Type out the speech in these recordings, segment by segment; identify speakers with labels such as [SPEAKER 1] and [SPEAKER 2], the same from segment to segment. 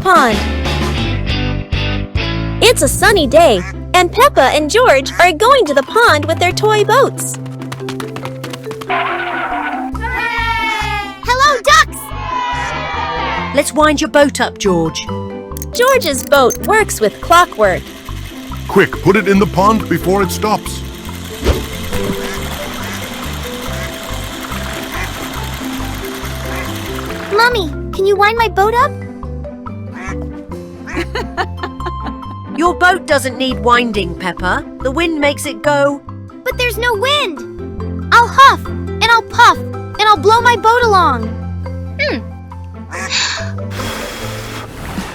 [SPEAKER 1] pond. It's a sunny day, and Peppa and George are going to the pond with their toy boats.
[SPEAKER 2] Hello, ducks!
[SPEAKER 3] Let's wind your boat up, George.
[SPEAKER 1] George's boat works with clockwork.
[SPEAKER 4] Quick, put it in the pond before it stops.
[SPEAKER 2] Mommy, can you wind my boat up?
[SPEAKER 3] Your boat doesn't need winding, Peppa. The wind makes it go.
[SPEAKER 2] But there's no wind. I'll huff, and I'll puff, and I'll blow my boat along.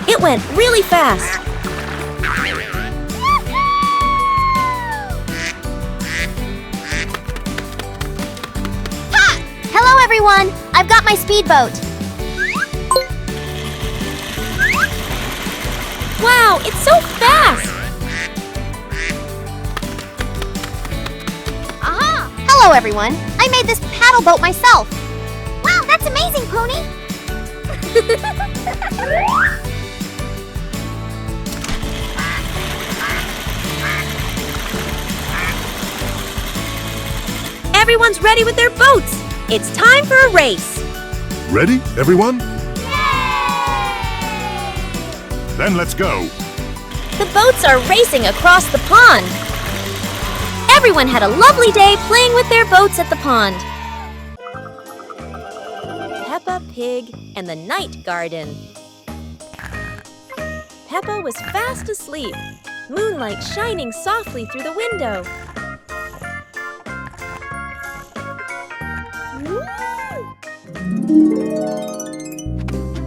[SPEAKER 1] It went really fast.
[SPEAKER 2] Ha! Hello, everyone. I've got my speedboat.
[SPEAKER 1] Wow, it's so fast!
[SPEAKER 2] Aha! Hello, everyone. I made this paddle boat myself. Wow, that's amazing, Pony.
[SPEAKER 1] Everyone's ready with their boats. It's time for a race.
[SPEAKER 4] Ready, everyone? Then let's go.
[SPEAKER 1] The boats are racing across the pond. Everyone had a lovely day playing with their boats at the pond. Peppa Pig and the Night Garden. Peppa was fast asleep, moonlight shining softly through the window.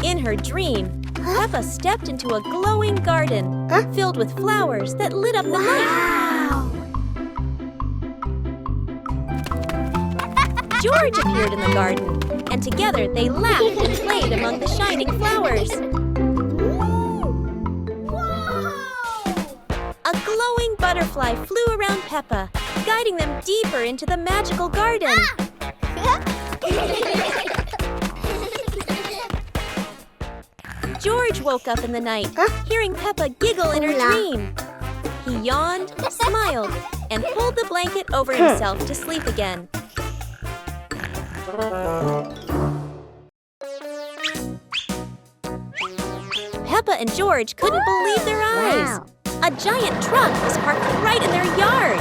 [SPEAKER 1] In her dream, Peppa stepped into a glowing garden filled with flowers that lit up the night. George appeared in the garden, and together they laughed and played among the shining flowers. A glowing butterfly flew around Peppa, guiding them deeper into the magical garden. George woke up in the night, hearing Peppa giggle in her dream. He yawned, smiled, and pulled the blanket over himself to sleep again. Peppa and George couldn't believe their eyes. A giant truck was parked right in their yard.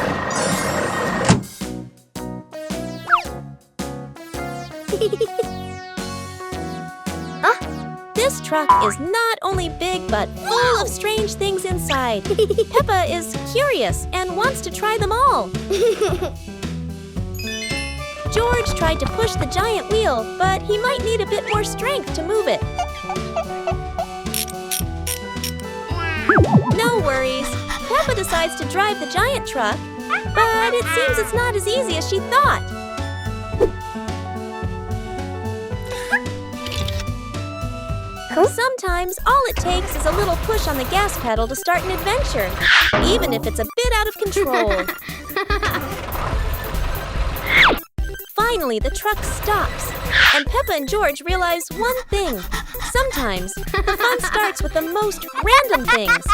[SPEAKER 1] This truck is not only big, but full of strange things inside. Peppa is curious and wants to try them all. George tried to push the giant wheel, but he might need a bit more strength to move it. No worries. Peppa decides to drive the giant truck, but it seems it's not as easy as she thought. Sometimes all it takes is a little push on the gas pedal to start an adventure, even if it's a bit out of control. Finally, the truck stops, and Peppa and George realize one thing. Sometimes the fun starts with the most random things.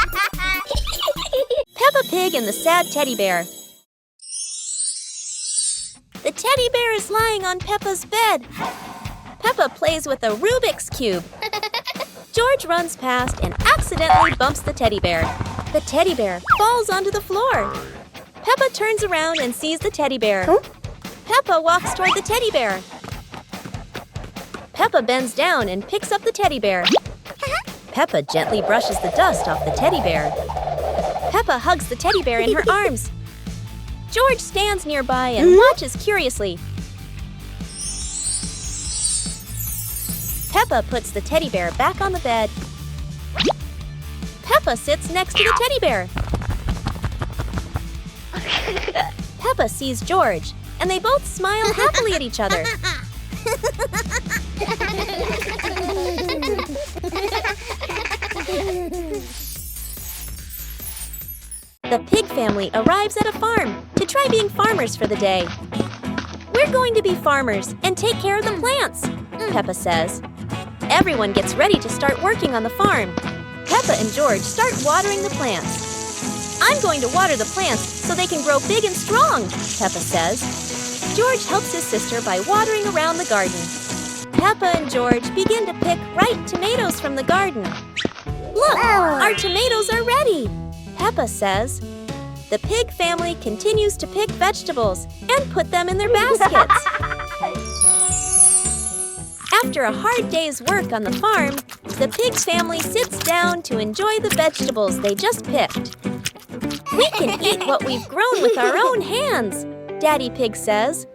[SPEAKER 1] Peppa Pig and the Sad Teddy Bear. The teddy bear is lying on Peppa's bed. Peppa plays with a Rubik's Cube. George runs past and accidentally bumps the teddy bear. The teddy bear falls onto the floor. Peppa turns around and sees the teddy bear. Peppa walks toward the teddy bear. Peppa bends down and picks up the teddy bear. Peppa gently brushes the dust off the teddy bear. Peppa hugs the teddy bear in her arms. George stands nearby and watches curiously. Peppa puts the teddy bear back on the bed. Peppa sits next to the teddy bear. Peppa sees George, and they both smile happily at each other. The pig family arrives at a farm to try being farmers for the day. We're going to be farmers and take care of the plants, Peppa says. Everyone gets ready to start working on the farm. Peppa and George start watering the plants. I'm going to water the plants so they can grow big and strong, Peppa says. George helps his sister by watering around the garden. Peppa and George begin to pick ripe tomatoes from the garden. Look, our tomatoes are ready, Peppa says. The pig family continues to pick vegetables and put them in their baskets. After a hard day's work on the farm, the pig family sits down to enjoy the vegetables they just picked. We can eat what we've grown with our own hands, Daddy Pig says.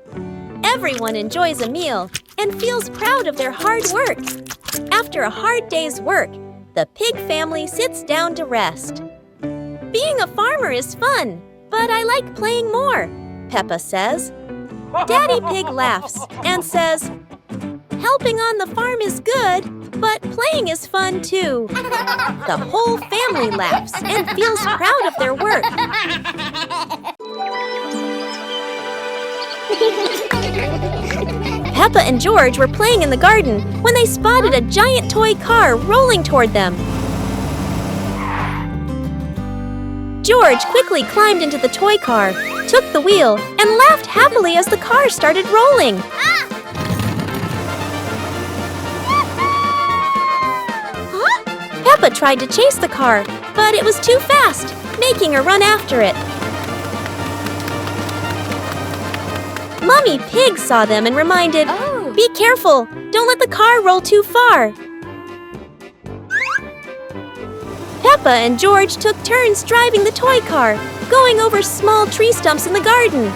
[SPEAKER 1] Everyone enjoys a meal and feels proud of their hard work. After a hard day's work, the pig family sits down to rest. Being a farmer is fun, but I like playing more, Peppa says. Daddy Pig laughs and says, helping on the farm is good, but playing is fun too. The whole family laughs and feels proud of their work. Peppa and George were playing in the garden when they spotted a giant toy car rolling toward them. George quickly climbed into the toy car, took the wheel, and laughed happily as the car started rolling. Peppa tried to chase the car, but it was too fast, making her run after it. Mummy Pig saw them and reminded, be careful, don't let the car roll too far. Peppa and George took turns driving the toy car, going over small tree stumps in the garden.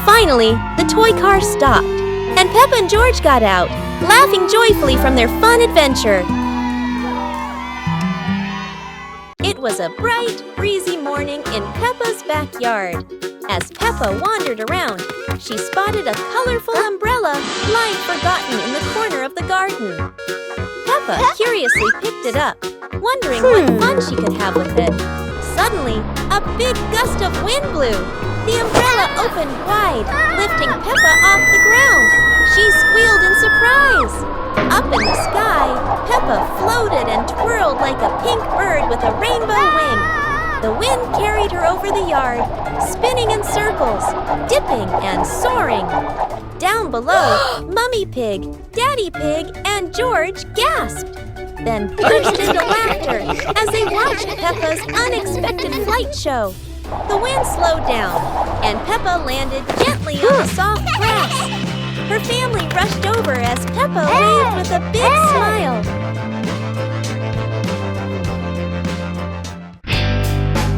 [SPEAKER 1] Finally, the toy car stopped, and Peppa and George got out, laughing joyfully from their fun adventure. It was a bright, breezy morning in Peppa's backyard. As Peppa wandered around, she spotted a colorful umbrella lying forgotten in the corner of the garden. Peppa curiously picked it up, wondering what fun she could have with it. Suddenly, a big gust of wind blew. The umbrella opened wide, lifting Peppa off the ground. She squealed in surprise. Up in the sky, Peppa floated and twirled like a pink bird with a rainbow wing. The wind carried her over the yard, spinning in circles, dipping and soaring. Down below, Mummy Pig, Daddy Pig, and George gasped, then burst into laughter as they watched Peppa's unexpected flight show. The wind slowed down, and Peppa landed gently on the soft grass. Her family rushed over as Peppa waved with a big smile.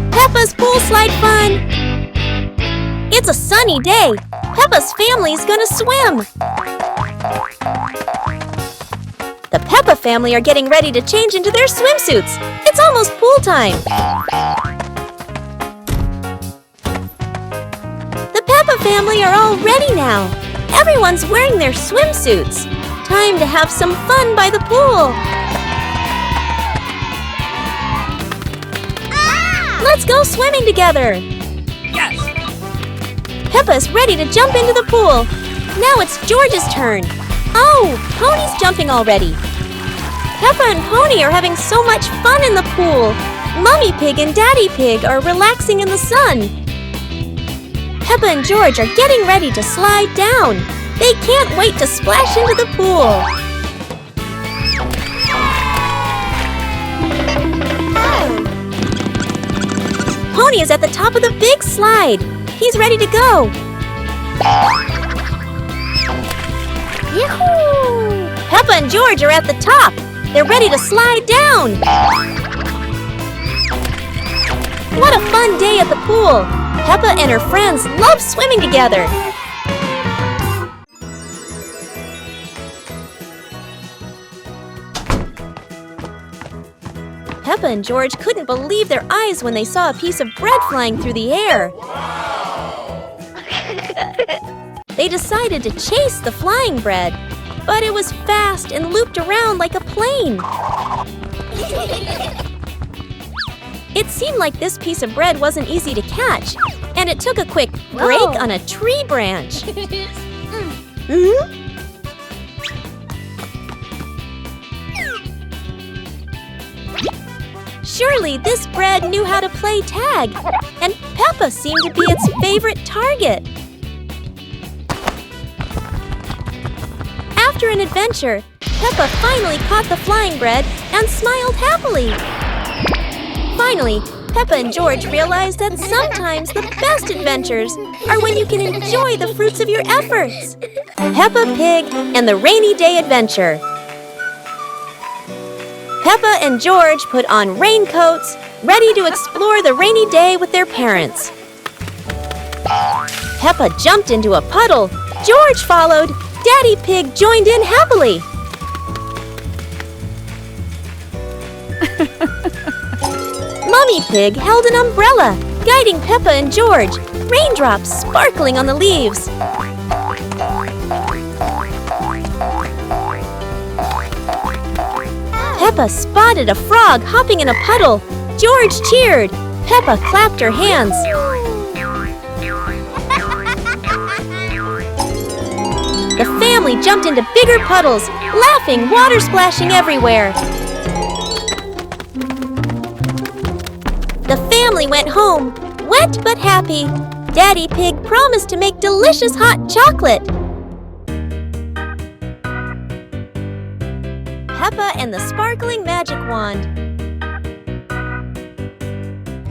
[SPEAKER 1] Peppa's pool slide fun! It's a sunny day. Peppa's family's gonna swim. The Peppa family are getting ready to change into their swimsuits. It's almost pool time. The Peppa family are all ready now. Everyone's wearing their swimsuits. Time to have some fun by the pool. Let's go swimming together.
[SPEAKER 5] Yes!
[SPEAKER 1] Peppa's ready to jump into the pool. Now it's George's turn. Oh, Pony's jumping already. Peppa and Pony are having so much fun in the pool. Mummy Pig and Daddy Pig are relaxing in the sun. Peppa and George are getting ready to slide down. They can't wait to splash into the pool. Pony is at the top of the big slide. He's ready to go. Yahoo! Peppa and George are at the top. They're ready to slide down. What a fun day at the pool. Peppa and her friends love swimming together. Peppa and George couldn't believe their eyes when they saw a piece of bread flying through the air. They decided to chase the flying bread, but it was fast and looped around like a plane. It seemed like this piece of bread wasn't easy to catch, and it took a quick break on a tree branch. Surely this bread knew how to play tag, and Peppa seemed to be its favorite target. After an adventure, Peppa finally caught the flying bread and smiled happily. Finally, Peppa and George realized that sometimes the best adventures are when you can enjoy the fruits of your efforts. Peppa Pig and the Rainy Day Adventure. Peppa and George put on raincoats, ready to explore the rainy day with their parents. Peppa jumped into a puddle. George followed. Daddy Pig joined in happily. Mummy Pig held an umbrella, guiding Peppa and George, raindrops sparkling on the leaves. Peppa spotted a frog hopping in a puddle. George cheered. Peppa clapped her hands. The family jumped into bigger puddles, laughing, water splashing everywhere. The family went home, wet but happy. Daddy Pig promised to make delicious hot chocolate. Peppa and the Sparkling Magic Wand.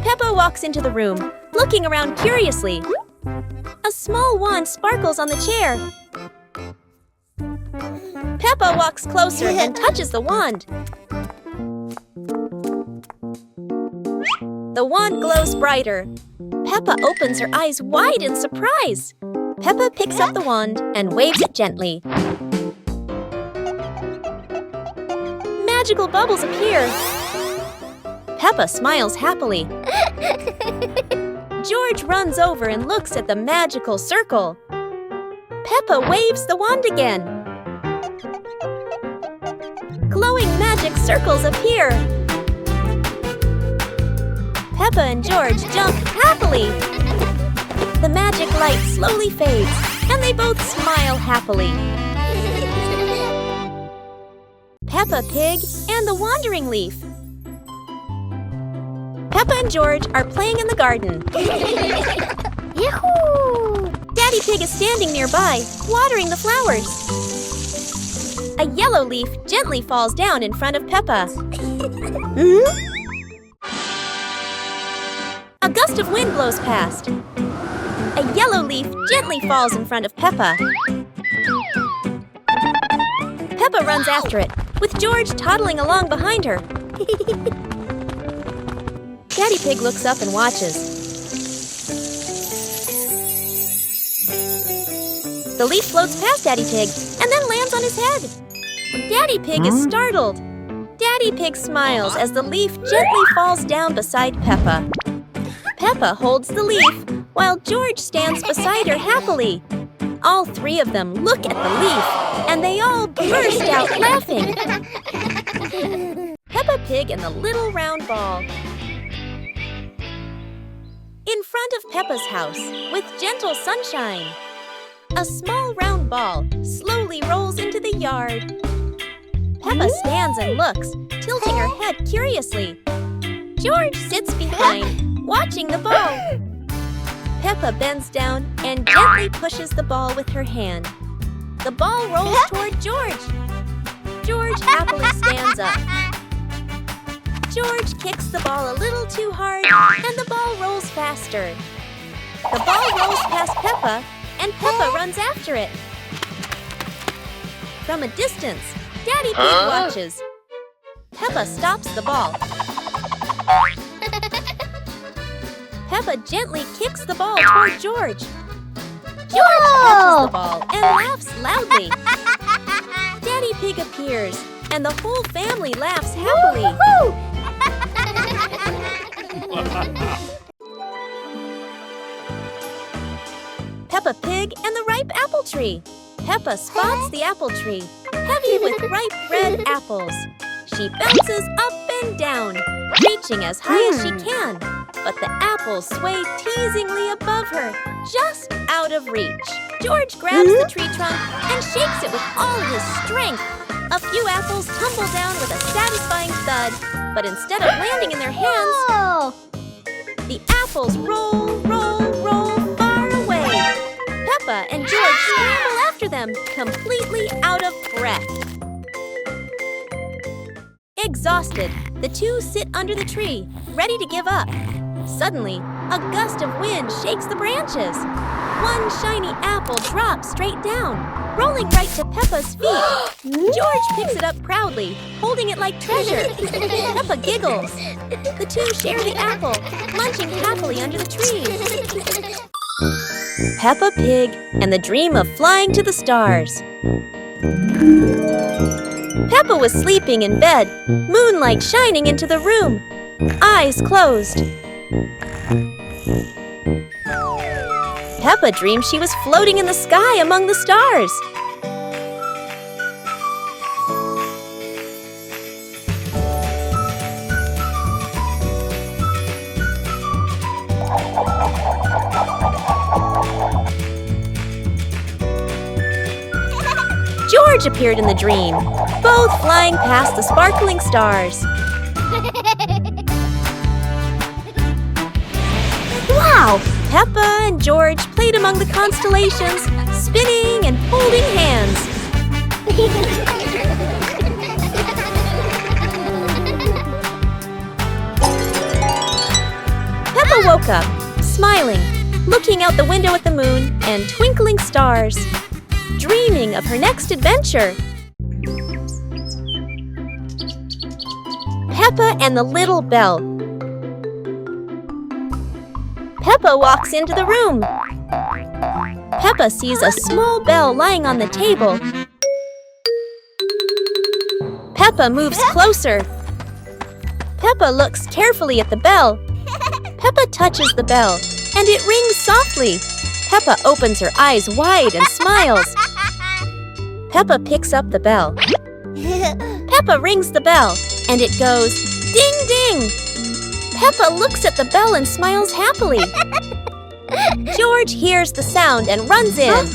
[SPEAKER 1] Peppa walks into the room, looking around curiously. A small wand sparkles on the chair. Peppa walks closer and touches the wand. The wand glows brighter. Peppa opens her eyes wide in surprise. Peppa picks up the wand and waves it gently. Magical bubbles appear. Peppa smiles happily. George runs over and looks at the magical circle. Peppa waves the wand again. Glowing magic circles appear. Peppa and George jump happily. The magic light slowly fades, and they both smile happily. Peppa Pig and the Wandering Leaf. Peppa and George are playing in the garden.
[SPEAKER 2] Yahoo!
[SPEAKER 1] Daddy Pig is standing nearby, watering the flowers. A yellow leaf gently falls down in front of Peppa. A gust of wind blows past. A yellow leaf gently falls in front of Peppa. Peppa runs after it, with George toddling along behind her. Daddy Pig looks up and watches. The leaf floats past Daddy Pig and then lands on his head. Daddy Pig is startled. Daddy Pig smiles as the leaf gently falls down beside Peppa. Peppa holds the leaf, while George stands beside her happily. All three of them look at the leaf, and they all burst out laughing. Peppa Pig and the Little Round Ball. In front of Peppa's house, with gentle sunshine, a small round ball slowly rolls into the yard. Peppa stands and looks, tilting her head curiously. George sits behind, watching the ball. Peppa bends down and gently pushes the ball with her hand. The ball rolls toward George. George happily stands up. George kicks the ball a little too hard, and the ball rolls faster. The ball rolls past Peppa, and Peppa runs after it. From a distance, Daddy Pig watches. Peppa stops the ball. Peppa gently kicks the ball toward George. George catches the ball and laughs loudly. Daddy Pig appears, and the whole family laughs happily. Peppa Pig and the Ripe Apple Tree. Peppa spots the apple tree, heavy with ripe red apples. She bounces up and down, reaching as high as she can. but the apples sway teasingly above her, just out of reach. George grabs the tree trunk and shakes it with all his strength. A few apples tumble down with a satisfying thud, but instead of landing in their hands,
[SPEAKER 2] Oh!
[SPEAKER 1] the apples roll, roll, roll far away. Peppa and George scramble after them, completely out of breath. Exhausted, the two sit under the tree, ready to give up. Suddenly, a gust of wind shakes the branches. One shiny apple drops straight down, rolling right to Peppa's feet. George picks it up proudly, holding it like treasure. Peppa giggles. The two share the apple, munching happily under the tree. Peppa Pig and the dream of flying to the stars. Peppa was sleeping in bed, moonlight shining into the room, eyes closed. Peppa dreamed she was floating in the sky among the stars. George appeared in the dream, both flying past the sparkling stars. Wow! Peppa and George played among the constellations, spinning and holding hands. Peppa woke up, smiling, looking out the window at the moon and twinkling stars, dreaming of her next adventure. Peppa and the Little Bell. Peppa walks into the room. Peppa sees a small bell lying on the table. Peppa moves closer. Peppa looks carefully at the bell. Peppa touches the bell, and it rings softly. Peppa opens her eyes wide and smiles. Peppa picks up the bell. Peppa rings the bell, and it goes ding ding. Peppa looks at the bell and smiles happily. George hears the sound and runs in.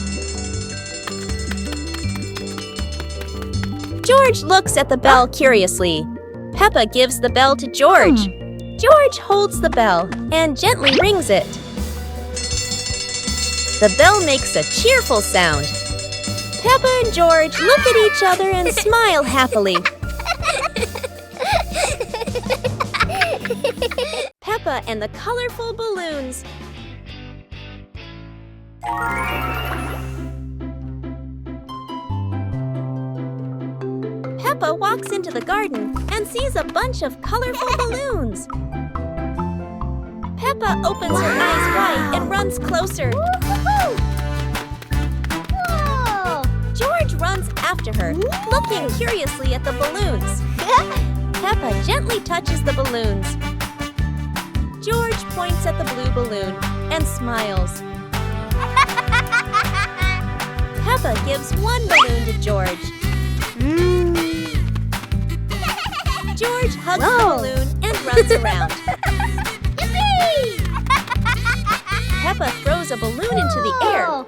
[SPEAKER 1] George looks at the bell curiously. Peppa gives the bell to George. George holds the bell and gently rings it. The bell makes a cheerful sound. Peppa and George look at each other and smile happily. Peppa and the colorful balloons. Peppa walks into the garden and sees a bunch of colorful balloons. Peppa opens her eyes wide and runs closer.
[SPEAKER 2] Whoa!
[SPEAKER 1] George runs after her, looking curiously at the balloons. Peppa gently touches the balloons. George points at the blue balloon and smiles. Peppa gives one balloon to George. George hugs the balloon and runs around. Peppa throws a balloon into the air.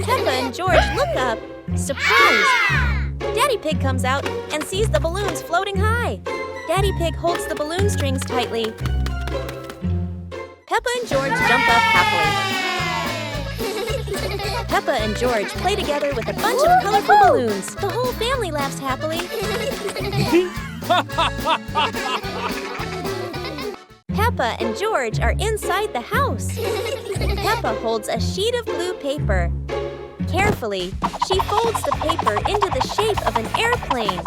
[SPEAKER 1] Peppa and George look up, surprised. Daddy Pig comes out and sees the balloons floating high. Daddy Pig holds the balloon strings tightly. Peppa and George jump up happily. Peppa and George play together with a bunch of colorful balloons. The whole family laughs happily. Peppa and George are inside the house. Peppa holds a sheet of blue paper. Carefully, she folds the paper into the shape of an airplane.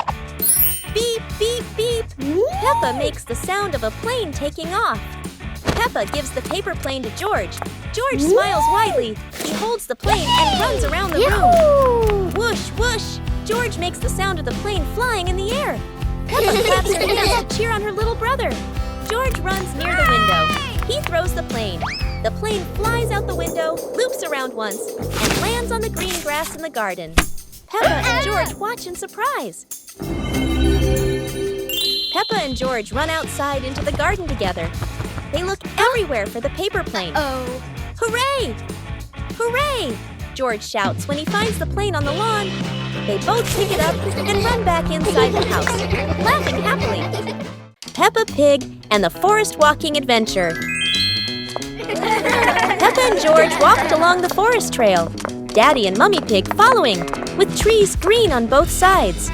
[SPEAKER 1] Beep, beep, beep. Peppa makes the sound of a plane taking off. Peppa gives the paper plane to George. George smiles widely. He holds the plane and runs around the room. Whoosh, whoosh. George makes the sound of the plane flying in the air. Peppa claps her hands to cheer on her little brother. George runs near the window. He throws the plane. The plane flies out the window, loops around once, and lands on the green grass in the garden. Peppa and George watch in surprise. Peppa and George run outside into the garden together. They look everywhere for the paper plane.
[SPEAKER 2] Oh.
[SPEAKER 1] Hooray! Hooray! George shouts when he finds the plane on the lawn. They both pick it up and run back inside the house, laughing happily. Peppa Pig and the Forest Walking Adventure. Peppa and George walked along the forest trail, Daddy and Mummy Pig following, with trees green on both sides.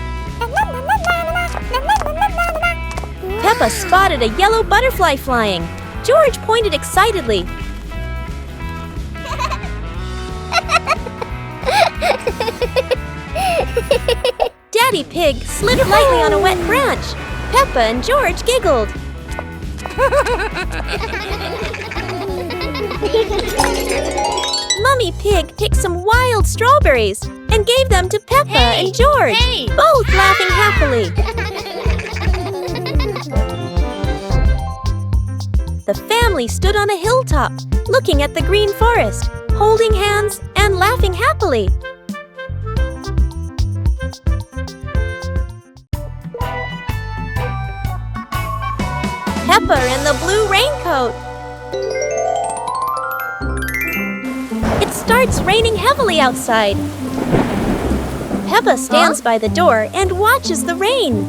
[SPEAKER 1] Peppa spotted a yellow butterfly flying. George pointed excitedly. Daddy Pig slid lightly on a wet branch. Peppa and George giggled. Mummy Pig picked some wild strawberries and gave them to Peppa and George, both laughing happily. The family stood on a hilltop, looking at the green forest, holding hands and laughing happily. Peppa in the blue raincoat. It starts raining heavily outside. Peppa stands by the door and watches the rain.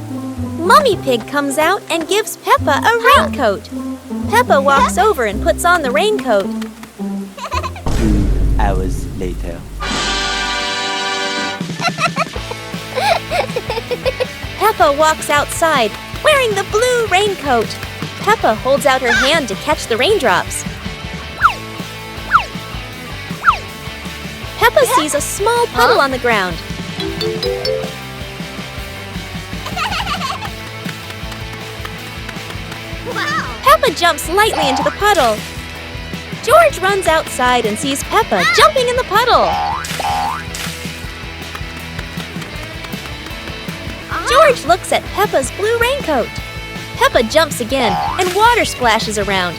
[SPEAKER 1] Mummy Pig comes out and gives Peppa a raincoat. Peppa walks over and puts on the raincoat.
[SPEAKER 5] 2 hours later.
[SPEAKER 1] Peppa walks outside, wearing the blue raincoat. Peppa holds out her hand to catch the raindrops. Peppa sees a small puddle on the ground. Peppa jumps lightly into the puddle. George runs outside and sees Peppa jumping in the puddle. George looks at Peppa's blue raincoat. Peppa jumps again and water splashes around.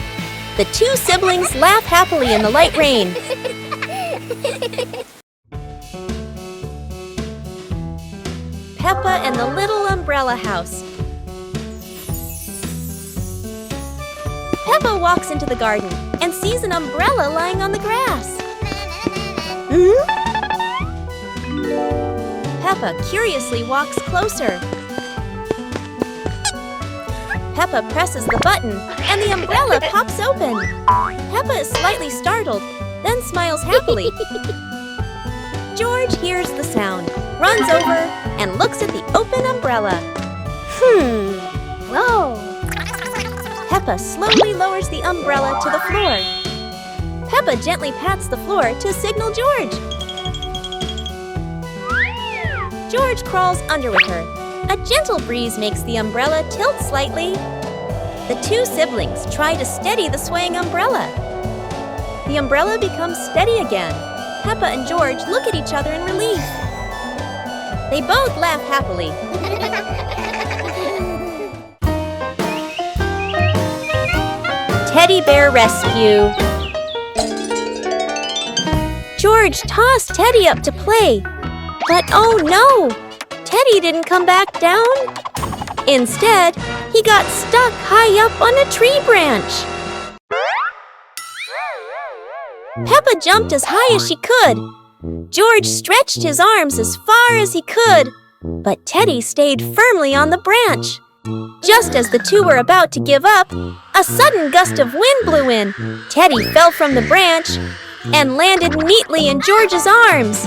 [SPEAKER 1] The two siblings laugh happily in the light rain. Peppa and the Little Umbrella House. Peppa walks into the garden and sees an umbrella lying on the grass. Peppa curiously walks closer. Peppa presses the button and the umbrella pops open. Peppa is slightly startled, then smiles happily. George hears the sound, runs over, and looks at the open umbrella.
[SPEAKER 2] Whoa.
[SPEAKER 1] Peppa slowly lowers the umbrella to the floor. Peppa gently pats the floor to signal George. George crawls under with her. A gentle breeze makes the umbrella tilt slightly. The two siblings try to steady the swaying umbrella. The umbrella becomes steady again. Peppa and George look at each other in relief. They both laugh happily. Teddy Bear Rescue. George tossed Teddy up to play, but oh no! Teddy didn't come back down. Instead, he got stuck high up on a tree branch. Peppa jumped as high as she could. George stretched his arms as far as he could, but Teddy stayed firmly on the branch. Just as the two were about to give up, a sudden gust of wind blew in. Teddy fell from the branch and landed neatly in George's arms.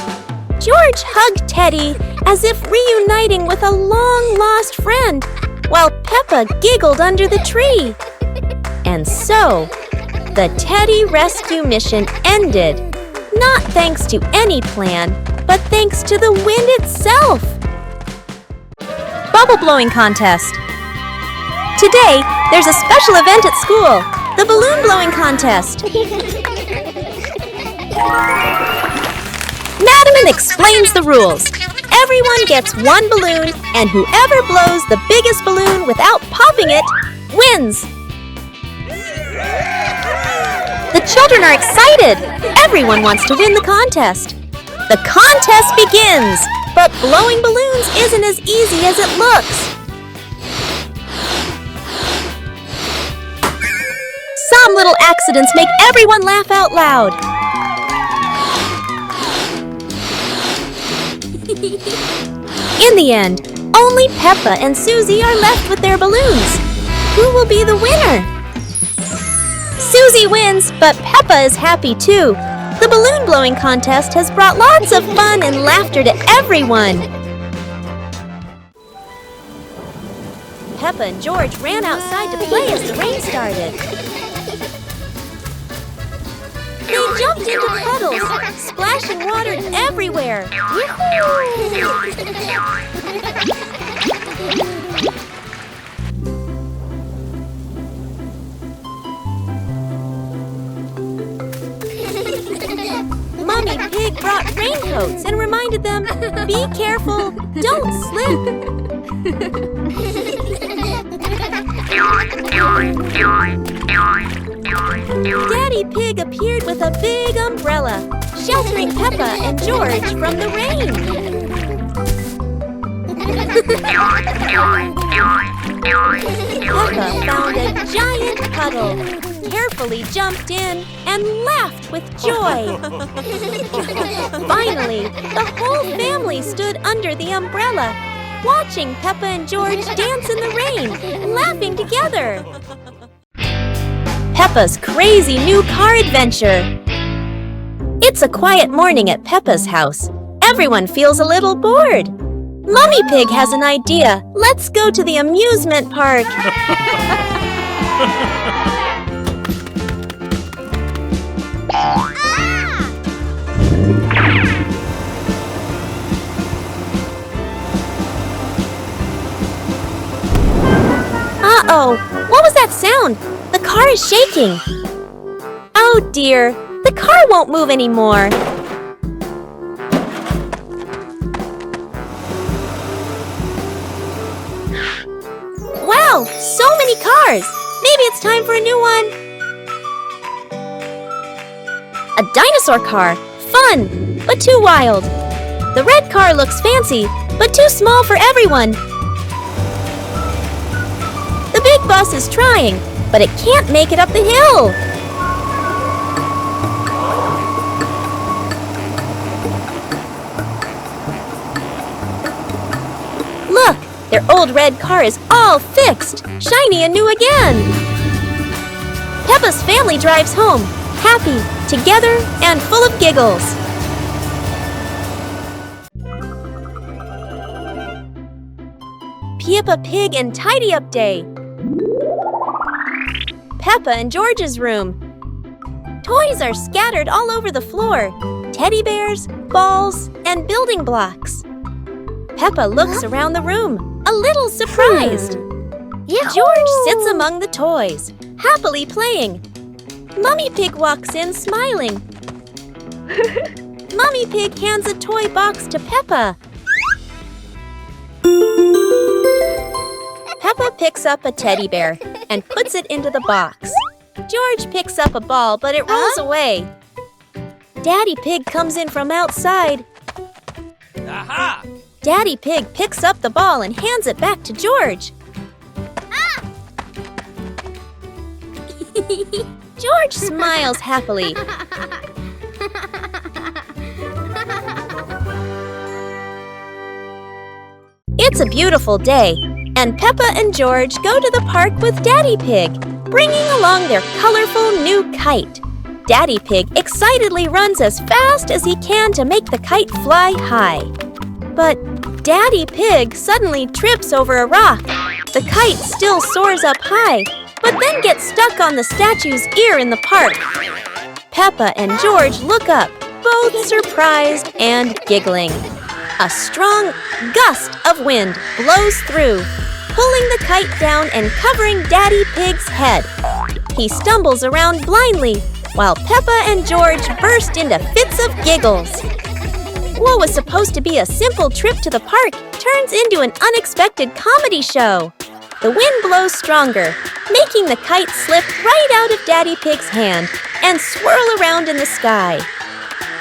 [SPEAKER 1] George hugged Teddy as if reuniting with a long-lost friend, while Peppa giggled under the tree. And so, the Teddy rescue mission ended, not thanks to any plan, but thanks to the wind itself. Bubble blowing contest. Today, there's a special event at school, the balloon blowing contest. Madaman explains the rules. Everyone gets one balloon, and whoever blows the biggest balloon without popping it wins. The children are excited. Everyone wants to win the contest. The contest begins, but blowing balloons isn't as easy as it looks. Some little accidents make everyone laugh out loud. In the end, only Peppa and Susie are left with their balloons. Who will be the winner? Susie wins, but Peppa is happy too. The balloon blowing contest has brought lots of fun and laughter to everyone. Peppa and George ran outside to play as the rain started. They jumped into puddles, splashing water everywhere. Mommy Pig brought raincoats and reminded them, be careful, don't slip. Daddy Pig appeared with a big umbrella, sheltering Peppa and George from the rain. Peppa found a giant puddle, carefully jumped in, and laughed with joy. Finally, the whole family stood under the umbrella, watching Peppa and George dance in the rain, laughing together. Peppa's crazy new car adventure. It's a quiet morning at Peppa's house. Everyone feels a little bored. Mummy Pig has an idea. Let's go to the amusement park. Uh-oh, what was that sound? The car is shaking. Oh dear, the car won't move anymore. Wow, so many cars. Maybe it's time for a new one. A dinosaur car. Fun, but too wild. The red car looks fancy, but too small for everyone. The big bus is trying, but it can't make it up the hill. Look, their old red car is all fixed, shiny and new again. Peppa's family drives home, happy, together, and full of giggles. Peppa Pig and Tidy Up Day. Peppa and George's room. Toys are scattered all over the floor. Teddy bears, balls, and building blocks. Peppa looks around the room, a little surprised. George sits among the toys, happily playing. Mummy Pig walks in smiling. Mummy Pig hands a toy box to Peppa. Peppa picks up a teddy bear and puts it into the box. George picks up a ball, but it rolls away. Daddy Pig comes in from outside. Aha! Daddy Pig picks up the ball and hands it back to George. George smiles happily. It's a beautiful day, and Peppa and George go to the park with Daddy Pig, bringing along their colorful new kite. Daddy Pig excitedly runs as fast as he can to make the kite fly high. But Daddy Pig suddenly trips over a rock. The kite still soars up high, but then gets stuck on the statue's ear in the park. Peppa and George look up, both surprised and giggling. A strong gust of wind blows through, pulling the kite down and covering Daddy Pig's head. He stumbles around blindly, while Peppa and George burst into fits of giggles. What was supposed to be a simple trip to the park turns into an unexpected comedy show. The wind blows stronger, making the kite slip right out of Daddy Pig's hand and swirl around in the sky.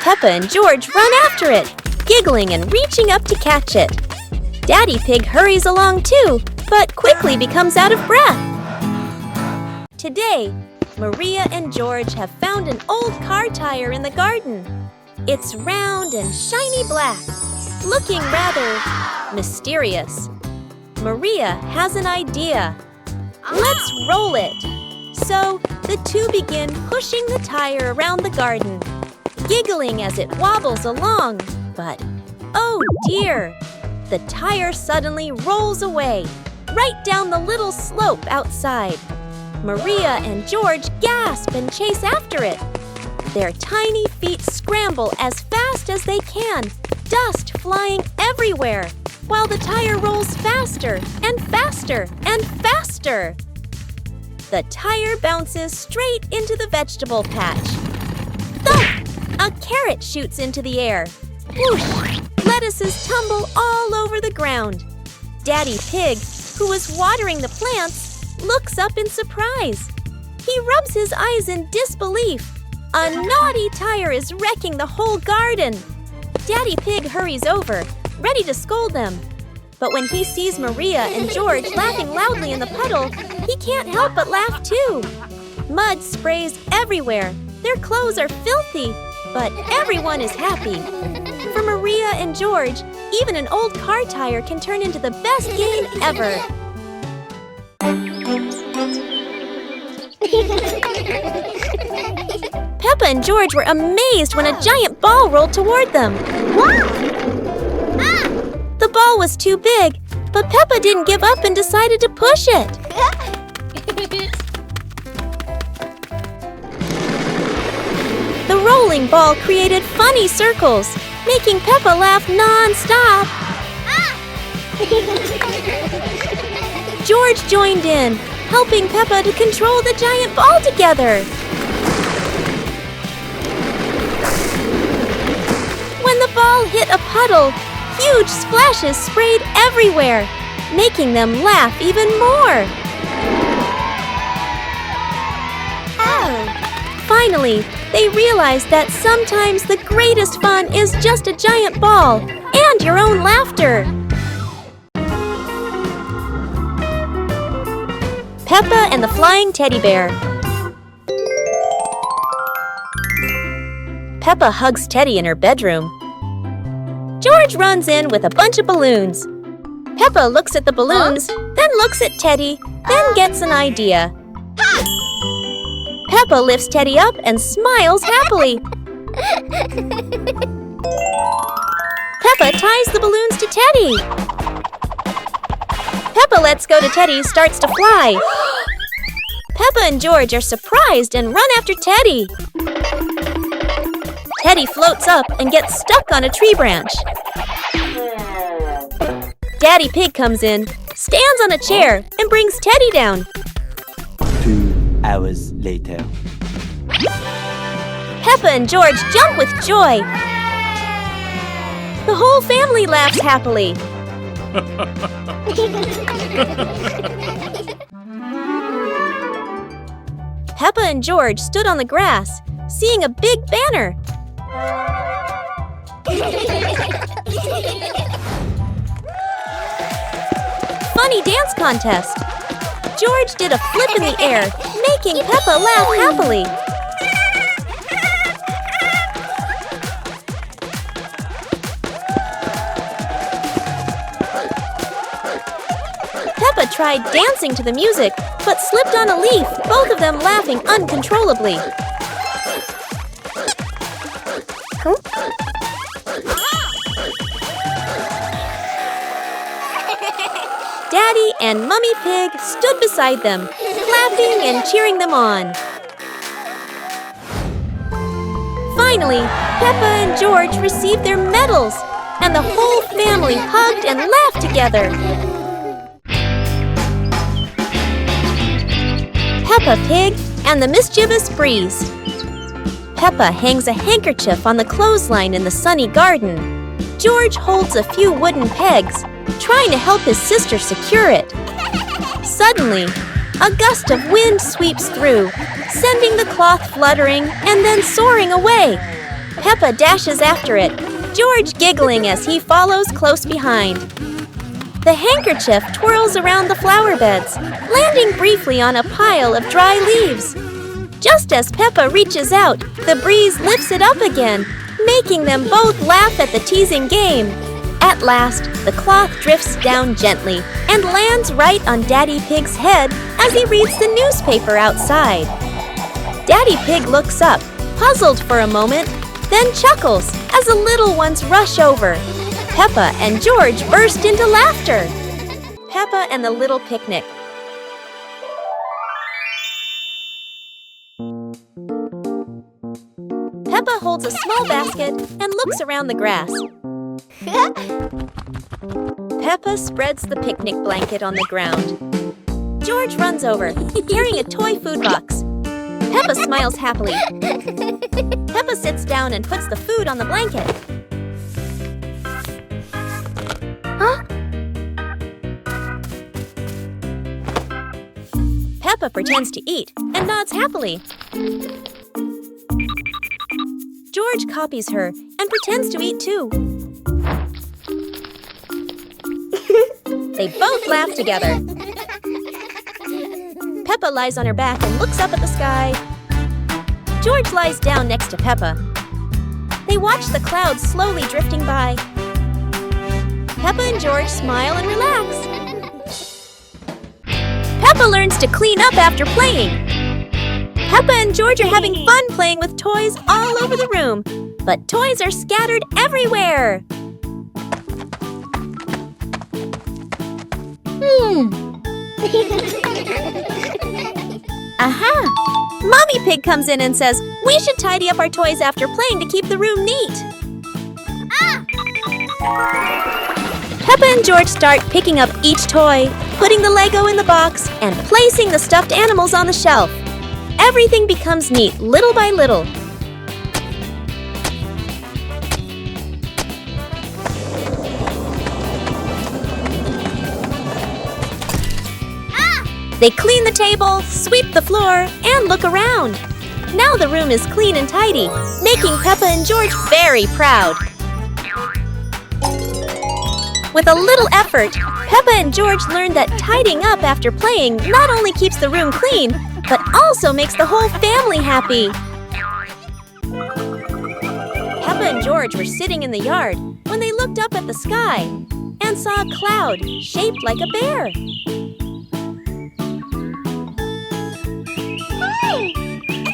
[SPEAKER 1] Peppa and George run after it, giggling and reaching up to catch it. Daddy Pig hurries along too, but quickly becomes out of breath. Today, Maria and George have found an old car tire in the garden. It's round and shiny black, looking rather mysterious. Maria has an idea. Let's roll it. So the two begin pushing the tire around the garden, giggling as it wobbles along. But, oh dear, the tire suddenly rolls away, right down the little slope outside. Maria and George gasp and chase after it. Their tiny feet scramble as fast as they can, dust flying everywhere, while the tire rolls faster and faster and faster. The tire bounces straight into the vegetable patch. Thump! A carrot shoots into the air. Whoosh! Lettuces tumble all over the ground. Daddy Pig, who was watering the plants, looks up in surprise. He rubs his eyes in disbelief. A naughty tire is wrecking the whole garden. Daddy Pig hurries over, ready to scold them. But when he sees Maria and George laughing loudly in the puddle, he can't help but laugh too. Mud sprays everywhere. Their clothes are filthy, but everyone is happy. For Maria and George, even an old car tire can turn into the best game ever. Peppa and George were amazed when a giant ball rolled toward them. The ball was too big, but Peppa didn't give up and decided to push it. The rolling ball created funny circles, making Peppa laugh non-stop. George joined in, helping Peppa to control the giant ball together. When the ball hit a puddle, huge splashes sprayed everywhere, making them laugh even more. Finally, they realized that sometimes the greatest fun is just a giant ball and your own laughter. Peppa and the Flying Teddy Bear. Peppa hugs Teddy in her bedroom. George runs in with a bunch of balloons. Peppa looks at the balloons, then looks at Teddy, then gets an idea. Peppa lifts Teddy up and smiles happily. Peppa ties the balloons to Teddy. Peppa lets go to Teddy, starts to fly. Peppa and George are surprised and run after Teddy. Teddy floats up and gets stuck on a tree branch. Daddy Pig comes in, stands on a chair, and brings Teddy down.
[SPEAKER 5] 2 hours later.
[SPEAKER 1] Peppa and George jump with joy. The whole family laughs happily. Peppa and George stood on the grass, seeing a big banner. Funny dance contest. George did a flip in the air, making Peppa laugh happily. Peppa tried dancing to the music, but slipped on a leaf, both of them laughing uncontrollably. Daddy and Mummy Pig stood beside them, clapping and cheering them on. Finally, Peppa and George received their medals, and the whole family hugged and laughed together. Peppa Pig and the Mischievous Breeze. Peppa hangs a handkerchief on the clothesline in the sunny garden. George holds a few wooden pegs, trying to help his sister secure it. Suddenly, a gust of wind sweeps through, sending the cloth fluttering and then soaring away. Peppa dashes after it, George giggling as he follows close behind. The handkerchief twirls around the flower beds, landing briefly on a pile of dry leaves. Just as Peppa reaches out, the breeze lifts it up again, making them both laugh at the teasing game. At last, the cloth drifts down gently and lands right on Daddy Pig's head as he reads the newspaper outside. Daddy Pig looks up, puzzled for a moment, then chuckles as the little ones rush over. Peppa and George burst into laughter. Peppa and the Little Picnic. Peppa holds a small basket and looks around the grass. Peppa spreads the picnic blanket on the ground. George runs over, carrying a toy food box. Peppa smiles happily. Peppa sits down and puts the food on the blanket. Peppa pretends to eat and nods happily. George copies her and pretends to eat too. They both laugh together. Peppa lies on her back and looks up at the sky. George lies down next to Peppa. They watch the clouds slowly drifting by. Peppa and George smile and relax. Peppa learns to clean up after playing. Peppa and George are having fun playing with toys all over the room, but toys are scattered everywhere. Aha! Mommy Pig comes in and says, we should tidy up our toys after playing to keep the room neat. Peppa and George start picking up each toy, putting the Lego in the box, and placing the stuffed animals on the shelf. Everything becomes neat little by little. They clean the table, sweep the floor, and look around. Now the room is clean and tidy, making Peppa and George very proud. With a little effort, Peppa and George learned that tidying up after playing not only keeps the room clean, but also makes the whole family happy. Peppa and George were sitting in the yard when they looked up at the sky and saw a cloud shaped like a bear.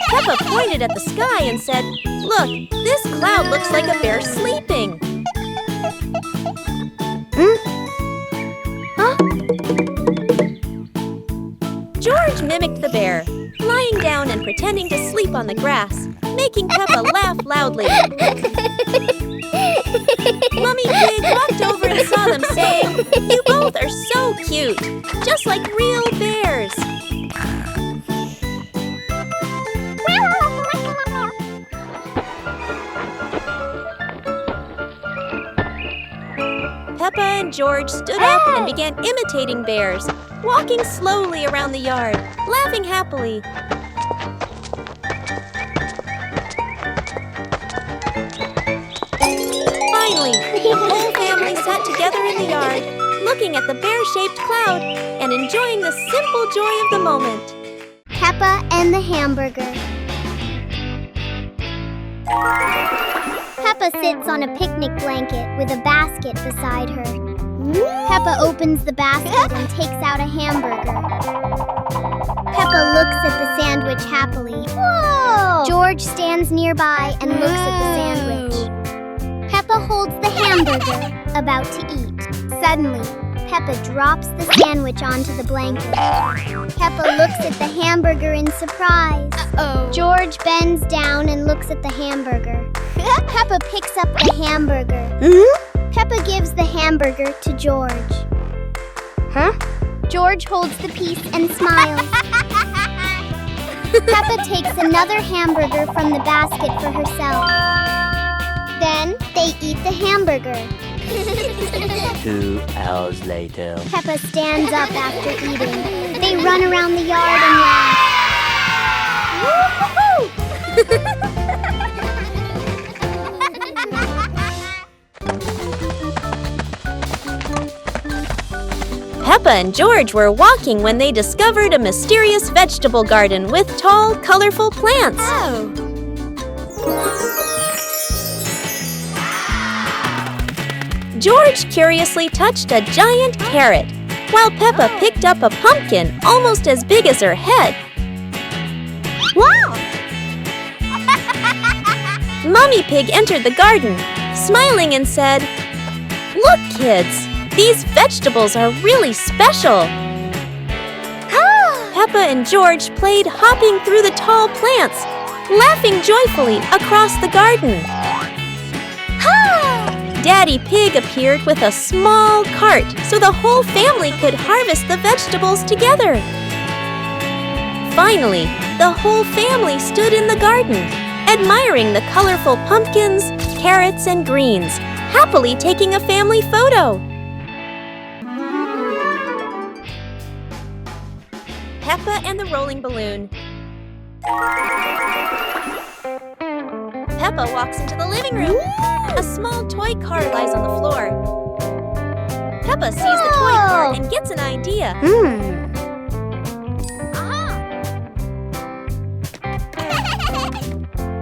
[SPEAKER 1] Peppa pointed at the sky and said, "Look, this cloud looks like a bear sleeping." George mimicked the bear, lying down and pretending to sleep on the grass, making Peppa laugh loudly. Mummy Pig walked over and saw them, saying, "You both are so cute, just like real bears." Peppa and George stood up and began imitating bears, walking slowly around the yard, laughing happily. Finally, the whole family sat together in the yard, looking at the bear-shaped cloud and enjoying the simple joy of the moment.
[SPEAKER 2] Peppa and the hamburger. Peppa sits on a picnic blanket with a basket beside her. Peppa opens the basket and takes out a hamburger. Peppa looks at the sandwich happily. Whoa! George stands nearby and looks at the sandwich. Peppa holds the hamburger, about to eat. Suddenly, Peppa drops the sandwich onto the blanket. Peppa looks at the hamburger in surprise. George bends down and looks at the hamburger. Peppa picks up the hamburger. Peppa gives the hamburger to George. George holds the piece and smiles. Peppa takes another hamburger from the basket for herself. Then they eat the hamburger.
[SPEAKER 5] 2 hours later.
[SPEAKER 2] Peppa stands up after eating. They run around the yard and laugh.
[SPEAKER 1] Peppa and George were walking when they discovered a mysterious vegetable garden with tall, colorful plants. George curiously touched a giant carrot, while Peppa picked up a pumpkin almost as big as her head.
[SPEAKER 2] Wow!
[SPEAKER 1] Mummy Pig entered the garden, smiling and said, "Look, kids, these vegetables are really special." Peppa and George played hopping through the tall plants, laughing joyfully across the garden. Daddy Pig appeared with a small cart so the whole family could harvest the vegetables together. Finally, the whole family stood in the garden, admiring the colorful pumpkins, carrots, and greens, happily taking a family photo. Peppa and the Rolling Balloon. Peppa walks into the living room. A small toy car lies on the floor. Peppa sees the toy car and gets an idea.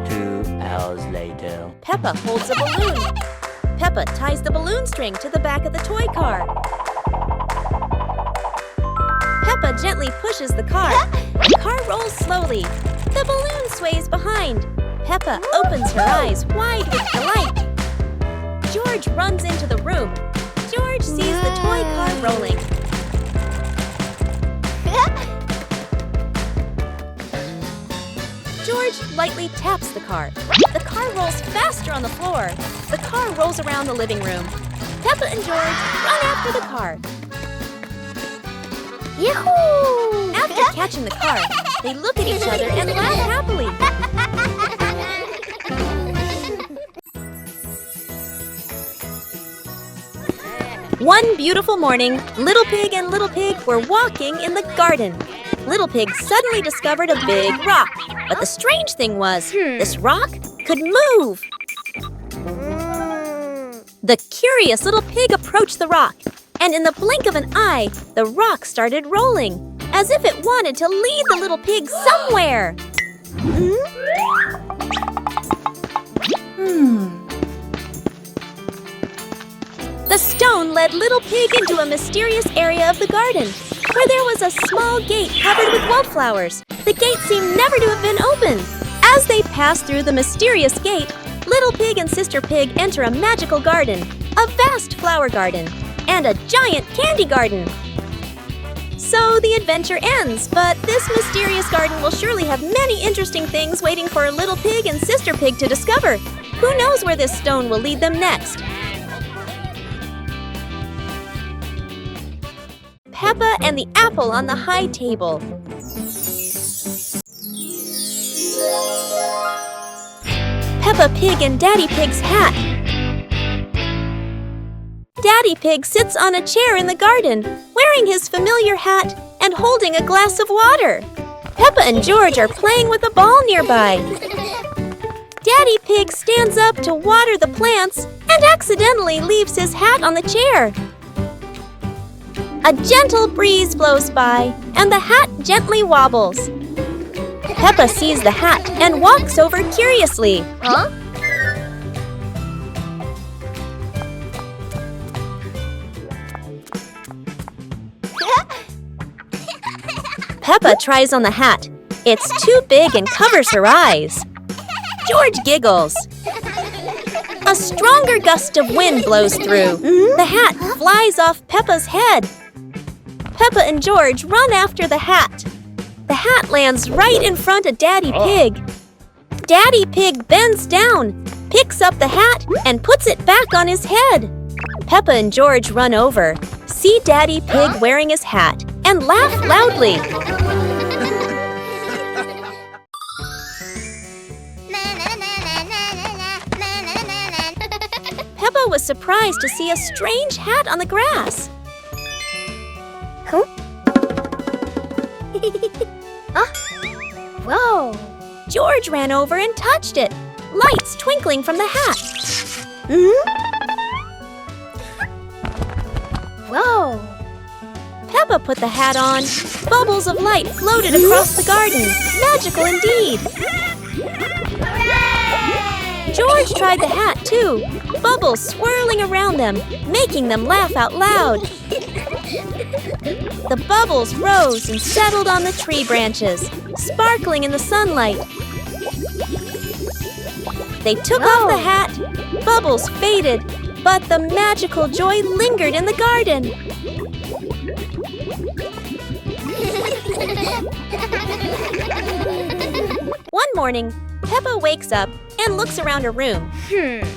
[SPEAKER 5] 2 hours later.
[SPEAKER 1] Peppa holds a balloon. Peppa ties the balloon string to the back of the toy car. Peppa gently pushes the car. The car rolls slowly. The balloon sways behind. Peppa opens her eyes wide with delight. George runs into the room. George sees the toy car rolling. George lightly taps the car. The car rolls faster on the floor. The car rolls around the living room. Peppa and George run after the car.
[SPEAKER 2] Yahoo!
[SPEAKER 1] After catching the car, they look at each other and laugh happily. One beautiful morning, Little Pig and Little Pig were walking in the garden. Little Pig suddenly discovered a big rock. But the strange thing was, this rock could move. The curious Little Pig approached the rock, and in the blink of an eye, the rock started rolling, as if it wanted to lead the Little Pig somewhere. The stone led Little Pig into a mysterious area of the garden, where there was a small gate covered with wildflowers. The gate seemed never to have been opened. As they passed through the mysterious gate, Little Pig and Sister Pig enter a magical garden, a vast flower garden, and a giant candy garden. So the adventure ends, but this mysterious garden will surely have many interesting things waiting for Little Pig and Sister Pig to discover. Who knows where this stone will lead them next? Peppa and the apple on the high table. Peppa Pig and Daddy Pig's hat. Daddy Pig sits on a chair in the garden, wearing his familiar hat and holding a glass of water. Peppa and George are playing with a ball nearby. Daddy Pig stands up to water the plants and accidentally leaves his hat on the chair. A gentle breeze blows by, and the hat gently wobbles. Peppa sees the hat and walks over curiously. Peppa tries on the hat. It's too big and covers her eyes. George giggles. A stronger gust of wind blows through. The hat flies off Peppa's head. Peppa and George run after the hat. The hat lands right in front of Daddy Pig. Daddy Pig bends down, picks up the hat, and puts it back on his head. Peppa and George run over, see Daddy Pig wearing his hat, and laugh loudly. Peppa was surprised to see a strange hat on the grass. Whoa! George ran over and touched it, lights twinkling from the hat. Whoa! Peppa put the hat on. Bubbles of light floated across the garden. Magical indeed. George tried the hat too. Bubbles swirling around them, making them laugh out loud. The bubbles rose and settled on the tree branches, sparkling in the sunlight. They took off the hat. Bubbles faded, but the magical joy lingered in the garden. One morning, Peppa wakes up and looks around her room.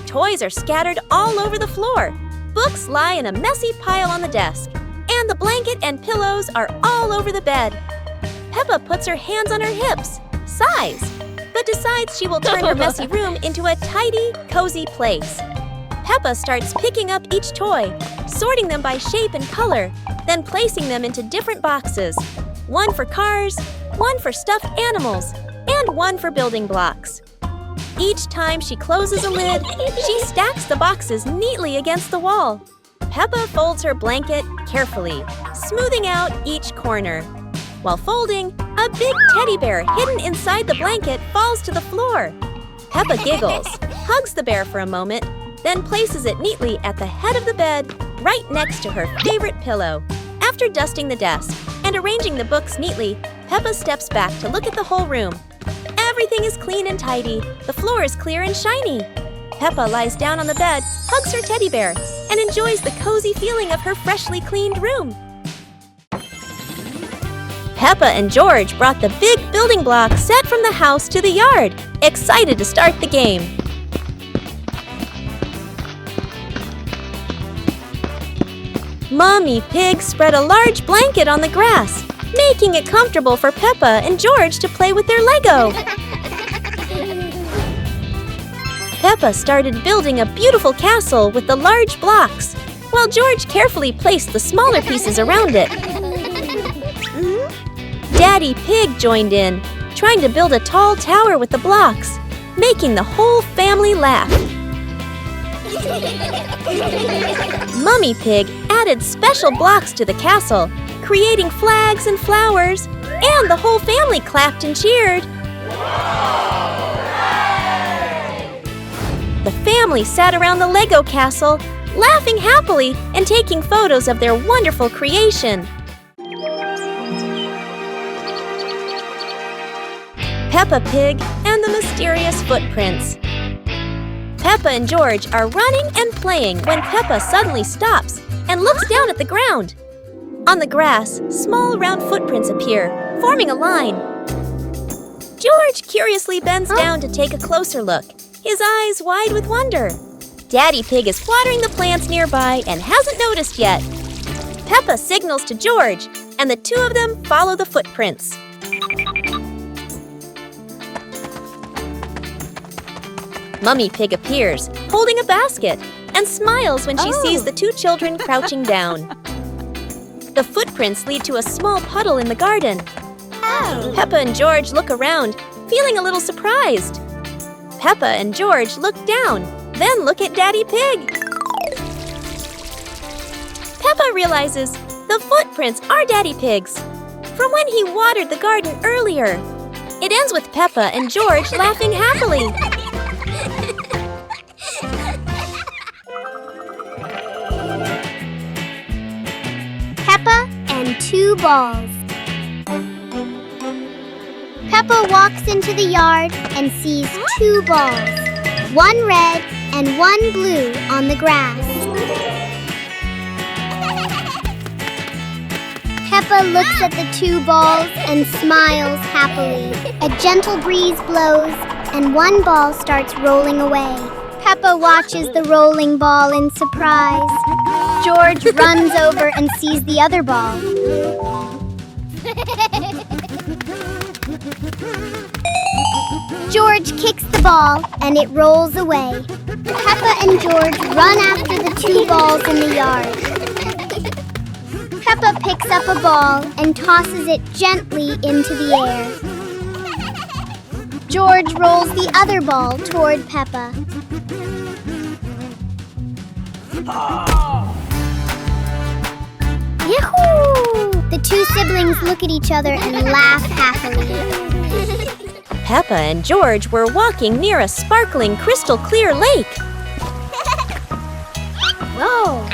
[SPEAKER 1] Toys are scattered all over the floor. Books lie in a messy pile on the desk. And the blanket and pillows are all over the bed. Peppa puts her hands on her hips, sighs, but decides she will turn her messy room into a tidy, cozy place. Peppa starts picking up each toy, sorting them by shape and color, then placing them into different boxes. One for cars, one for stuffed animals, and one for building blocks. Each time she closes a lid, she stacks the boxes neatly against the wall. Peppa folds her blanket carefully, smoothing out each corner. While folding, a big teddy bear hidden inside the blanket falls to the floor. Peppa giggles, hugs the bear for a moment, then places it neatly at the head of the bed, right next to her favorite pillow. After dusting the desk and arranging the books neatly, Peppa steps back to look at the whole room. Everything is clean and tidy. The floor is clear and shiny. Peppa lies down on the bed, hugs her teddy bear, and enjoys the cozy feeling of her freshly cleaned room. Peppa and George brought the big building block set from the house to the yard, excited to start the game. Mommy Pig spread a large blanket on the grass, making it comfortable for Peppa and George to play with their Lego. Peppa started building a beautiful castle with the large blocks, while George carefully placed the smaller pieces around it. Daddy Pig joined in, trying to build a tall tower with the blocks, making the whole family laugh. Mummy Pig added special blocks to the castle, creating flags and flowers, and the whole family clapped and cheered. The family sat around the Lego castle, laughing happily and taking photos of their wonderful creation. Peppa Pig and the Mysterious Footprints. Peppa and George are running and playing when Peppa suddenly stops and looks down at the ground. On the grass, small round footprints appear, forming a line. George curiously bends down to take a closer look, his eyes wide with wonder. Daddy Pig is watering the plants nearby and hasn't noticed yet. Peppa signals to George, and the two of them follow the footprints. Mummy Pig appears, holding a basket, and smiles when she sees the two children crouching down. The footprints lead to a small puddle in the garden. Peppa and George look around, feeling a little surprised. Peppa and George look down, then look at Daddy Pig. Peppa realizes the footprints are Daddy Pig's, from when he watered the garden earlier. It ends with Peppa and George laughing happily.
[SPEAKER 2] Peppa and two balls. Peppa walks into the yard and sees two balls, one red and one blue on the grass. Peppa looks at the two balls and smiles happily. A gentle breeze blows and one ball starts rolling away. Peppa watches the rolling ball in surprise. George runs over and sees the other ball. George kicks the ball and it rolls away. Peppa and George run after the two balls in the yard. Peppa picks up a ball and tosses it gently into the air. George rolls the other ball toward Peppa. Yahoo! The two siblings look at each other and laugh happily.
[SPEAKER 1] Peppa and George were walking near a sparkling crystal clear lake.
[SPEAKER 2] Whoa!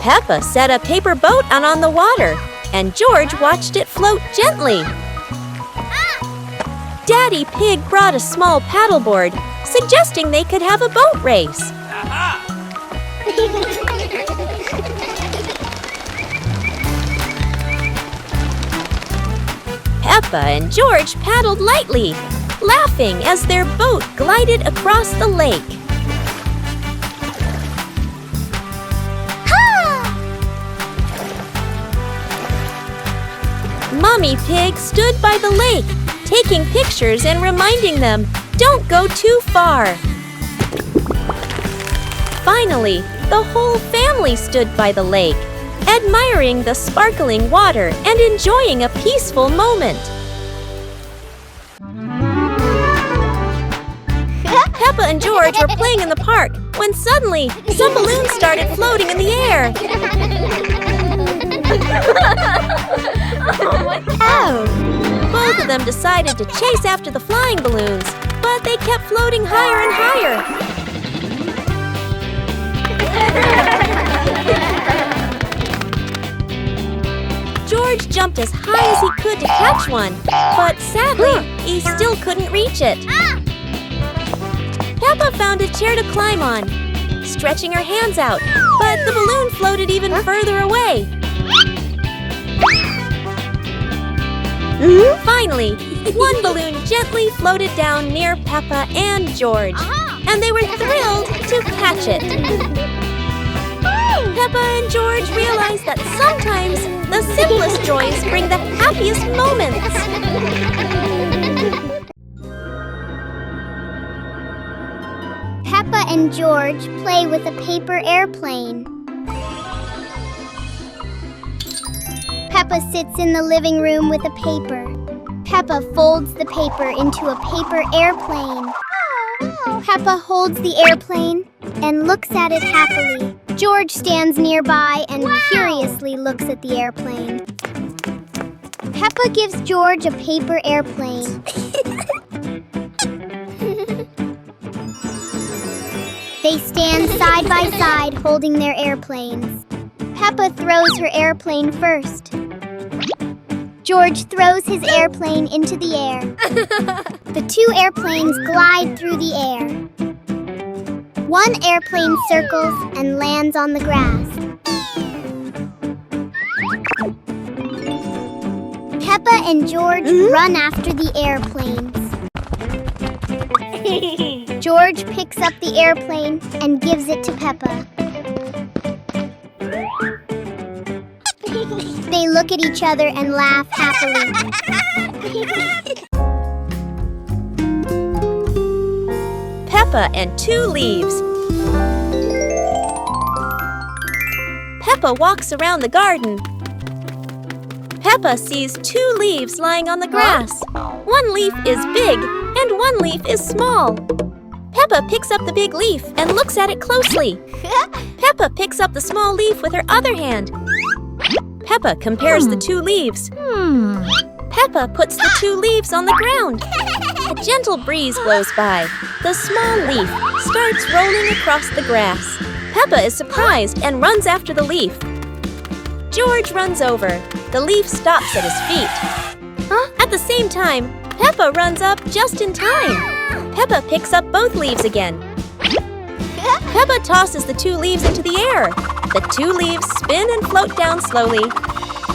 [SPEAKER 1] Peppa set a paper boat out on the water, and George watched it float gently. Daddy Pig brought a small paddleboard, suggesting they could have a boat race. Peppa and George paddled lightly, laughing as their boat glided across the lake. Mommy Pig stood by the lake, taking pictures and reminding them, "Don't go too far." Finally, the whole family stood by the lake, admiring the sparkling water and enjoying a peaceful moment. Peppa and George were playing in the park when suddenly some balloons started floating in the air.
[SPEAKER 2] Oh!
[SPEAKER 1] Both of them decided to chase after the flying balloons, but they kept floating higher and higher. George jumped as high as he could to catch one, but sadly, he still couldn't reach it. Peppa found a chair to climb on, stretching her hands out, but the balloon floated even further away. Finally, one balloon gently floated down near Peppa and George, and they were thrilled to catch it. Peppa and George realized that sometimes the simplest joys bring the happiest moments.
[SPEAKER 2] Peppa and George play with a paper airplane. Peppa sits in the living room with a paper. Peppa folds the paper into a paper airplane. Peppa holds the airplane and looks at it happily. George stands nearby and curiously looks at the airplane. Peppa gives George a paper airplane. They stand side by side holding their airplanes. Peppa throws her airplane first. George throws his airplane into the air. The two airplanes glide through the air. One airplane circles and lands on the grass. Peppa and George run after the airplanes. George picks up the airplane and gives it to Peppa. They look at each other and laugh happily.
[SPEAKER 1] Peppa and two leaves. Peppa walks around the garden. Peppa sees two leaves lying on the grass. One leaf is big and one leaf is small. Peppa picks up the big leaf and looks at it closely. Peppa picks up the small leaf with her other hand. Peppa compares the two leaves. Peppa puts the two leaves on the ground. A gentle breeze blows by. The small leaf starts rolling across the grass. Peppa is surprised and runs after the leaf. George runs over. The leaf stops at his feet. At the same time, Peppa runs up just in time. Peppa picks up both leaves again. Peppa tosses the two leaves into the air. The two leaves spin and float down slowly.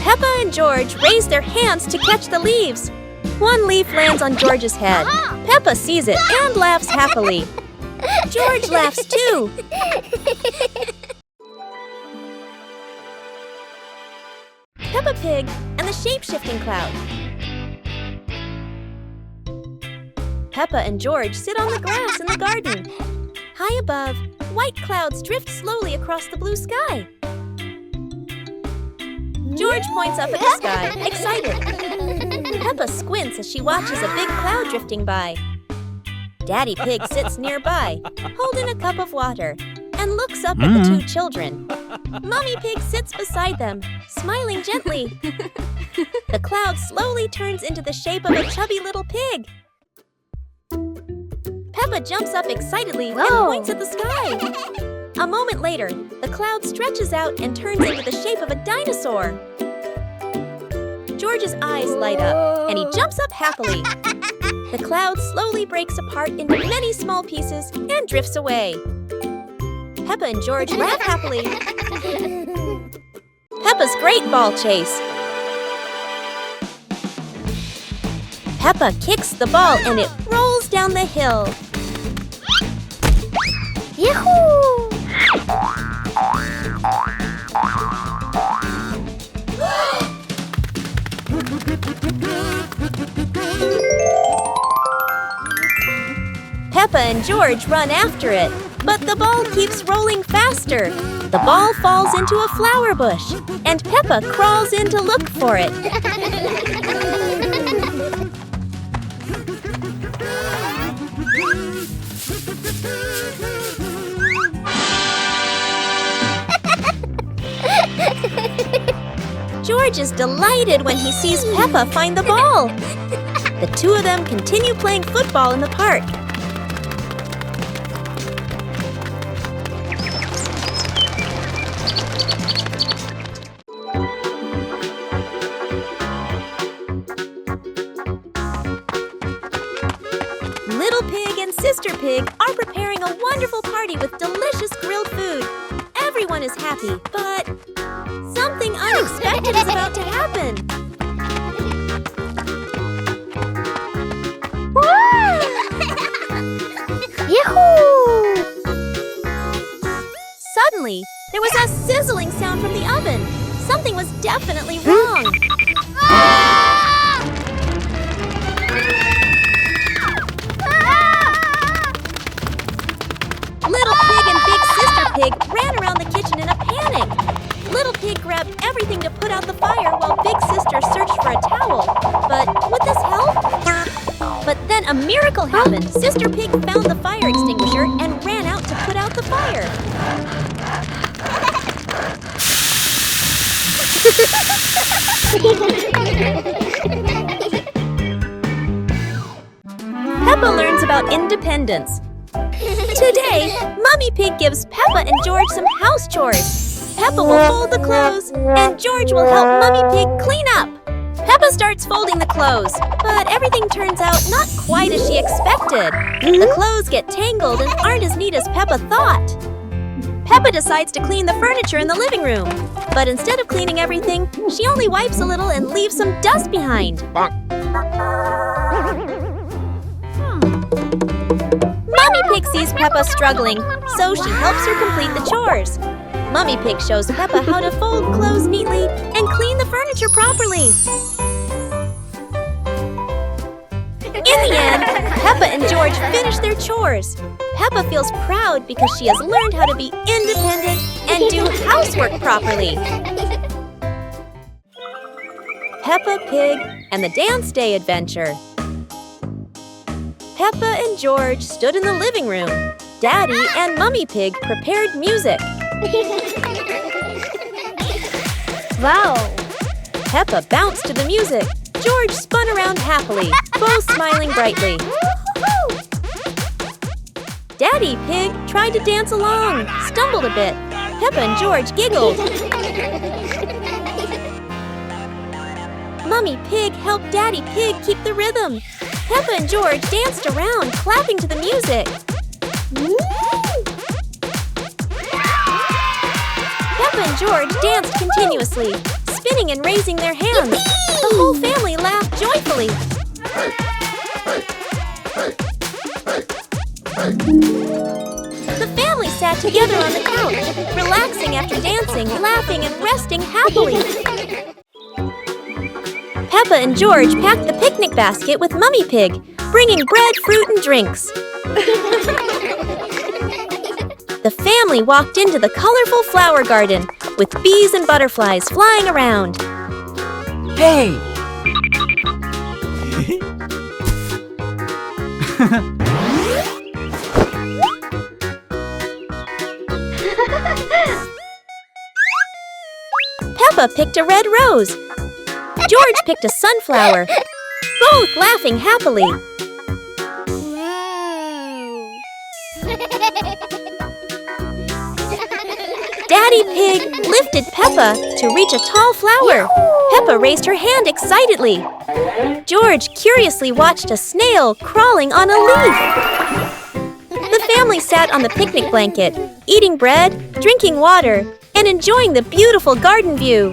[SPEAKER 1] Peppa and George raise their hands to catch the leaves. One leaf lands on George's head. Peppa sees it and laughs happily. George laughs too. Peppa Pig and the shape-shifting cloud. Peppa and George sit on the grass in the garden. High above, white clouds drift slowly across the blue sky. George points up at the sky, excited. Peppa squints as she watches a big cloud drifting by. Daddy Pig sits nearby, holding a cup of water, and looks up at the two children. Mummy Pig sits beside them, smiling gently. The cloud slowly turns into the shape of a chubby little pig. Peppa jumps up excitedly and points at the sky. A moment later, the cloud stretches out and turns into the shape of a dinosaur. George's eyes light up, and he jumps up happily. The cloud slowly breaks apart into many small pieces and drifts away. Peppa and George laugh happily. Peppa's Great Ball Chase. Peppa kicks the ball and it rolls down the hill.
[SPEAKER 2] Yahoo!
[SPEAKER 1] Peppa and George run after it, but the ball keeps rolling faster. The ball falls into a flower bush, and Peppa crawls in to look for it. George is delighted when he sees Peppa find the ball. The two of them continue playing football in the park. Little Pig and Sister Pig are preparing a wonderful party with delicious grilled food. Everyone is happy, but something unexpected is about to happen.
[SPEAKER 2] Yahoo!
[SPEAKER 1] Suddenly, there was a sizzling sound from the oven. Something was definitely wrong. Little Pig and Big Sister Pig ran around the kitchen in a panic. Little Pig grabbed everything to put out the fire while Big Sister searched for a towel. But would this help? But then a miracle happened. Sister Pig found the fire extinguisher and ran out to put out the fire. Peppa learns about independence. Today, Mummy Pig gives Peppa and George some house chores. Peppa will fold the clothes, and George will help Mummy Pig clean up. Peppa starts folding the clothes, but everything turns out not quite as she expected. The clothes get tangled and aren't as neat as Peppa thought. Peppa decides to clean the furniture in the living room, but instead of cleaning everything, she only wipes a little and leaves some dust behind. Mummy Pig sees Peppa struggling, so she helps her complete the chores. Mummy Pig shows Peppa how to fold clothes neatly and clean the furniture properly. In the end, Peppa and George finish their chores. Peppa feels proud because she has learned how to be independent and do housework properly. Peppa Pig and the Dance Day Adventure. Peppa and George stood in the living room. Daddy and Mummy Pig prepared music.
[SPEAKER 2] Wow!
[SPEAKER 1] Peppa bounced to the music. George spun around happily, both smiling brightly. Daddy Pig tried to dance along, stumbled a bit. Peppa and George giggled. Mummy Pig helped Daddy Pig keep the rhythm. Peppa and George danced around, clapping to the music. Peppa and George danced continuously, spinning and raising their hands. The whole family laughed joyfully. The family sat together on the couch, relaxing after dancing, laughing, and resting happily. Peppa and George packed the picnic basket with Mummy Pig, bringing bread, fruit, and drinks. The family walked into the colorful flower garden with bees and butterflies flying around.
[SPEAKER 6] Hey!
[SPEAKER 1] Peppa picked a red rose. George picked a sunflower, both laughing happily. Daddy Pig lifted Peppa to reach a tall flower. Peppa raised her hand excitedly. George curiously watched a snail crawling on a leaf. The family sat on the picnic blanket, eating bread, drinking water, and enjoying the beautiful garden view.